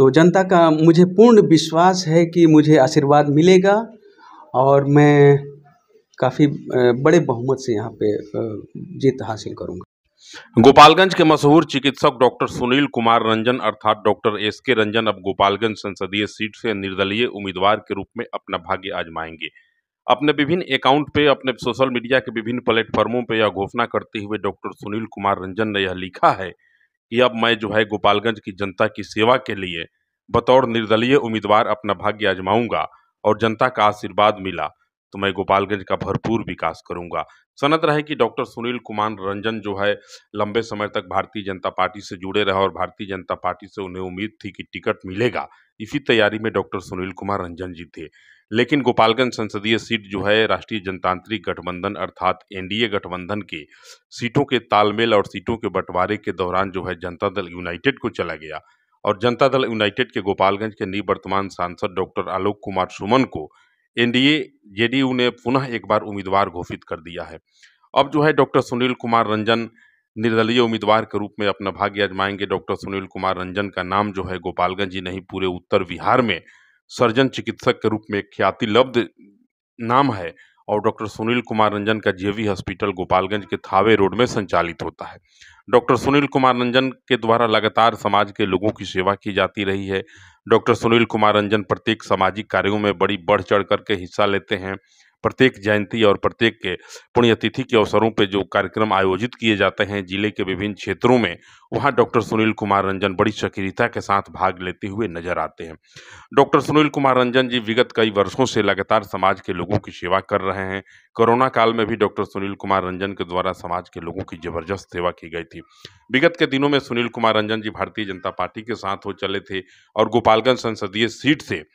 तो जनता का मुझे पूर्ण विश्वास है कि मुझे आशीर्वाद मिलेगा और मैं काफ़ी बड़े बहुमत से यहाँ पे जीत हासिल करूँगा। गोपालगंज के मशहूर चिकित्सक डॉक्टर सुनील कुमार रंजन अर्थात डॉक्टर एसके रंजन अब गोपालगंज संसदीय सीट से निर्दलीय उम्मीदवार के रूप में अपना भाग्य आजमाएंगे। अपने विभिन्न अकाउंट पे, अपने सोशल मीडिया के विभिन्न प्लेटफॉर्मों पे यह घोषणा करते हुए डॉक्टर सुनील कुमार रंजन ने यह लिखा है कि अब मैं जो है गोपालगंज की जनता की सेवा के लिए बतौर निर्दलीय उम्मीदवार अपना भाग्य आजमाऊंगा और जनता का आशीर्वाद मिला तो मैं गोपालगंज का भरपूर विकास करूंगा। सनत रहे कि डॉक्टर सुनील कुमार रंजन जो है लंबे समय तक भारतीय जनता पार्टी से जुड़े रहे और भारतीय जनता पार्टी से उन्हें उम्मीद थी कि टिकट मिलेगा। इसी तैयारी में डॉक्टर सुनील कुमार रंजन जी थे, लेकिन गोपालगंज संसदीय सीट जो है राष्ट्रीय जनतांत्रिक गठबंधन अर्थात एनडीए गठबंधन के सीटों के तालमेल और सीटों के बंटवारे के दौरान जो है जनता दल यूनाइटेड को चला गया और जनता दल यूनाइटेड के गोपालगंज के निवर्तमान सांसद डॉक्टर आलोक कुमार सुमन को एनडीए जेडीयू ने पुनः एक बार उम्मीदवार घोषित कर दिया है। अब जो है डॉक्टर सुनील कुमार रंजन निर्दलीय उम्मीदवार के रूप में अपना भाग्य आजमाएंगे। डॉक्टर सुनील कुमार रंजन का नाम जो है गोपालगंज ही नहीं पूरे उत्तर बिहार में सर्जन चिकित्सक के रूप में ख्याति लब्ध नाम है और डॉक्टर सुनील कुमार रंजन का जेवी हॉस्पिटल गोपालगंज के थावे रोड में संचालित होता है। डॉक्टर सुनील कुमार रंजन के द्वारा लगातार समाज के लोगों की सेवा की जाती रही है। डॉक्टर सुनील कुमार रंजन प्रत्येक सामाजिक कार्यों में बड़ी बढ़ चढ़ करके हिस्सा लेते हैं। प्रत्येक जयंती और प्रत्येक के पुण्यतिथि के अवसरों पे जो कार्यक्रम आयोजित किए जाते हैं जिले के विभिन्न क्षेत्रों में, वहां डॉक्टर सुनील कुमार रंजन बड़ी सक्रियता के साथ भाग लेते हुए नजर आते हैं। डॉक्टर सुनील कुमार रंजन जी विगत कई वर्षों से लगातार समाज के लोगों की सेवा कर रहे हैं। कोरोना काल में भी डॉक्टर सुनील कुमार रंजन के द्वारा समाज के लोगों की जबरदस्त सेवा की गई थी। विगत के दिनों में सुनील कुमार रंजन जी भारतीय जनता पार्टी के साथ हो चले थे और गोपालगंज संसदीय सीट से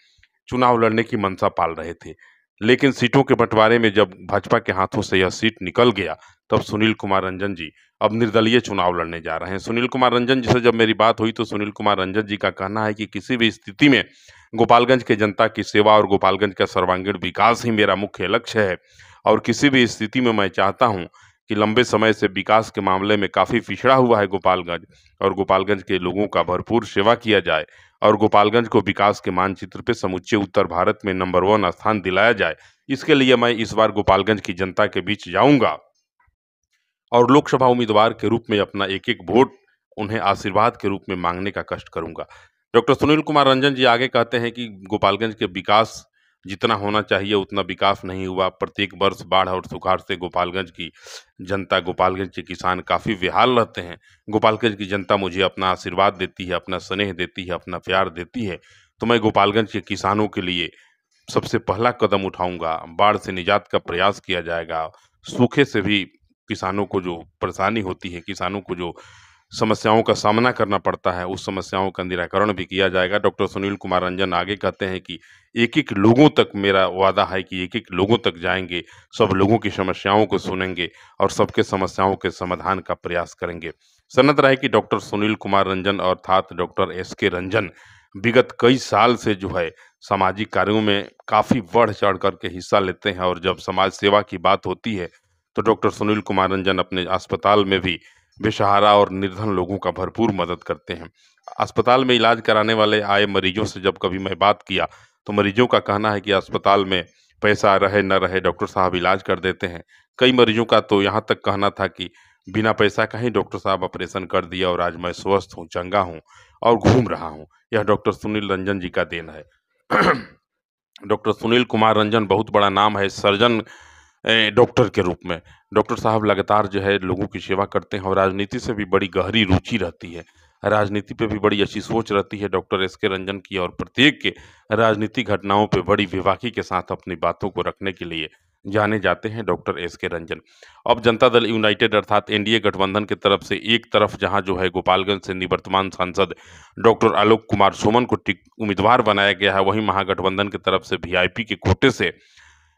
चुनाव लड़ने की मंशा पाल रहे थे, लेकिन सीटों के बंटवारे में जब भाजपा के हाथों से यह सीट निकल गया तब सुनील कुमार रंजन जी अब निर्दलीय चुनाव लड़ने जा रहे हैं। सुनील कुमार रंजन जी से जब मेरी बात हुई तो सुनील कुमार रंजन जी का कहना है कि किसी भी स्थिति में गोपालगंज के जनता की सेवा और गोपालगंज का सर्वांगीण विकास ही मेरा मुख्य लक्ष्य है और किसी भी स्थिति में मैं चाहता हूं कि लंबे समय से विकास के मामले में काफ़ी पिछड़ा हुआ है गोपालगंज और गोपालगंज के लोगों का भरपूर सेवा किया जाए और गोपालगंज को विकास के मानचित्र पे समूचे उत्तर भारत में नंबर 1 स्थान दिलाया जाए। इसके लिए मैं इस बार गोपालगंज की जनता के बीच जाऊंगा और लोकसभा उम्मीदवार के रूप में अपना एक एक वोट उन्हें आशीर्वाद के रूप में मांगने का कष्ट करूंगा। डॉक्टर सुनील कुमार रंजन जी आगे कहते हैं कि गोपालगंज के विकास जितना होना चाहिए उतना विकास नहीं हुआ। प्रत्येक वर्ष बाढ़ और सुखाड़ से गोपालगंज की जनता, गोपालगंज के किसान काफ़ी बेहाल रहते हैं। गोपालगंज की जनता मुझे अपना आशीर्वाद देती है, अपना स्नेह देती है, अपना प्यार देती है, तो मैं गोपालगंज के किसानों के लिए सबसे पहला कदम उठाऊंगा। बाढ़ से निजात का प्रयास किया जाएगा। सूखे से भी किसानों को जो परेशानी होती है, किसानों को जो समस्याओं का सामना करना पड़ता है, उस समस्याओं का निराकरण भी किया जाएगा। डॉक्टर सुनील कुमार रंजन आगे कहते हैं कि एक-एक लोगों तक मेरा वादा है कि एक-एक लोगों तक जाएंगे, सब लोगों की समस्याओं को सुनेंगे और सबके समस्याओं के समाधान का प्रयास करेंगे। सनत रहे कि डॉक्टर सुनील कुमार रंजन अर्थात डॉक्टर एसके रंजन विगत कई साल से जो है सामाजिक कार्यों में काफ़ी बढ़ चढ़ करके हिस्सा लेते हैं और जब समाज सेवा की बात होती है तो डॉक्टर सुनील कुमार रंजन अपने अस्पताल में भी बेसहारा और निर्धन लोगों का भरपूर मदद करते हैं। अस्पताल में इलाज कराने वाले आए मरीजों से जब कभी मैं बात किया तो मरीजों का कहना है कि अस्पताल में पैसा रहे न रहे डॉक्टर साहब इलाज कर देते हैं। कई मरीजों का तो यहाँ तक कहना था कि बिना पैसा का ही डॉक्टर साहब ऑपरेशन कर दिया और आज मैं स्वस्थ हूँ, चंगा हूँ और घूम रहा हूँ। यह डॉक्टर सुनील रंजन जी का देन है। डॉक्टर सुनील कुमार रंजन बहुत बड़ा नाम है सर्जन डॉक्टर के रूप में। डॉक्टर साहब लगातार जो है लोगों की सेवा करते हैं और राजनीति से भी बड़ी गहरी रुचि रहती है। राजनीति पे भी बड़ी अच्छी सोच रहती है डॉक्टर एसके रंजन की और प्रत्येक के राजनीतिक घटनाओं पे बड़ी बेबाकी के साथ अपनी बातों को रखने के लिए जाने जाते हैं डॉक्टर एसके रंजन। अब जनता दल यूनाइटेड अर्थात एनडीए गठबंधन की तरफ से एक तरफ जहां जो है गोपालगंज से निवर्तमान सांसद डॉक्टर आलोक कुमार सुमन को उम्मीदवार बनाया गया है, वहीं महागठबंधन की तरफ से वीआईपी के कोटे से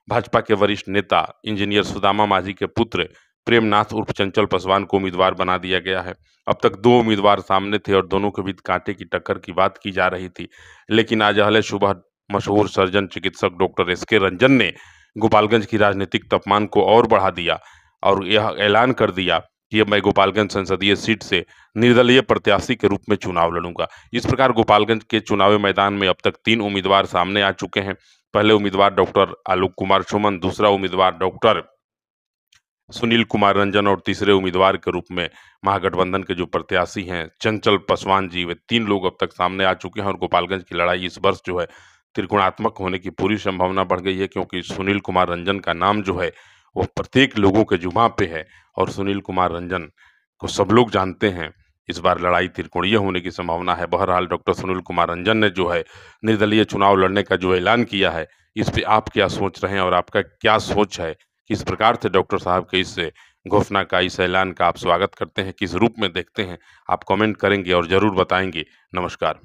भाजपा के वरिष्ठ नेता इंजीनियर सुदामा मांझी के पुत्र प्रेमनाथ उर्फ चंचल पासवान को उम्मीदवार बना दिया गया है। अब तक 2 उम्मीदवार सामने थे और दोनों के बीच कांटे की टक्कर की बात की जा रही थी, लेकिन आज अहले सुबह मशहूर सर्जन चिकित्सक डॉक्टर एसके रंजन ने गोपालगंज की राजनीतिक तापमान को और बढ़ा दिया और यह ऐलान कर दिया कि अब मैं गोपालगंज संसदीय सीट से निर्दलीय प्रत्याशी के रूप में चुनाव लड़ूंगा। इस प्रकार गोपालगंज के चुनावी मैदान में अब तक 3 उम्मीदवार सामने आ चुके हैं। पहले उम्मीदवार डॉक्टर आलोक कुमार सुमन, दूसरा उम्मीदवार डॉक्टर सुनील कुमार रंजन और तीसरे उम्मीदवार के रूप में महागठबंधन के जो प्रत्याशी हैं चंचल पासवान जी, वे 3 लोग अब तक सामने आ चुके हैं और गोपालगंज की लड़ाई इस वर्ष जो है त्रिकोणात्मक होने की पूरी संभावना बढ़ गई है, क्योंकि सुनील कुमार रंजन का नाम जो है वो प्रत्येक लोगों के जुबां पे है और सुनील कुमार रंजन को सब लोग जानते हैं। इस बार लड़ाई त्रिकोणीय होने की संभावना है। बहरहाल डॉक्टर सुनील कुमार रंजन ने जो है निर्दलीय चुनाव लड़ने का जो ऐलान किया है, इस पे आप क्या सोच रहे हैं और आपका क्या सोच है? किस प्रकार से डॉक्टर साहब के इस घोषणा का, इस ऐलान का आप स्वागत करते हैं, किस रूप में देखते हैं? आप कमेंट करेंगे और ज़रूर बताएंगे। नमस्कार।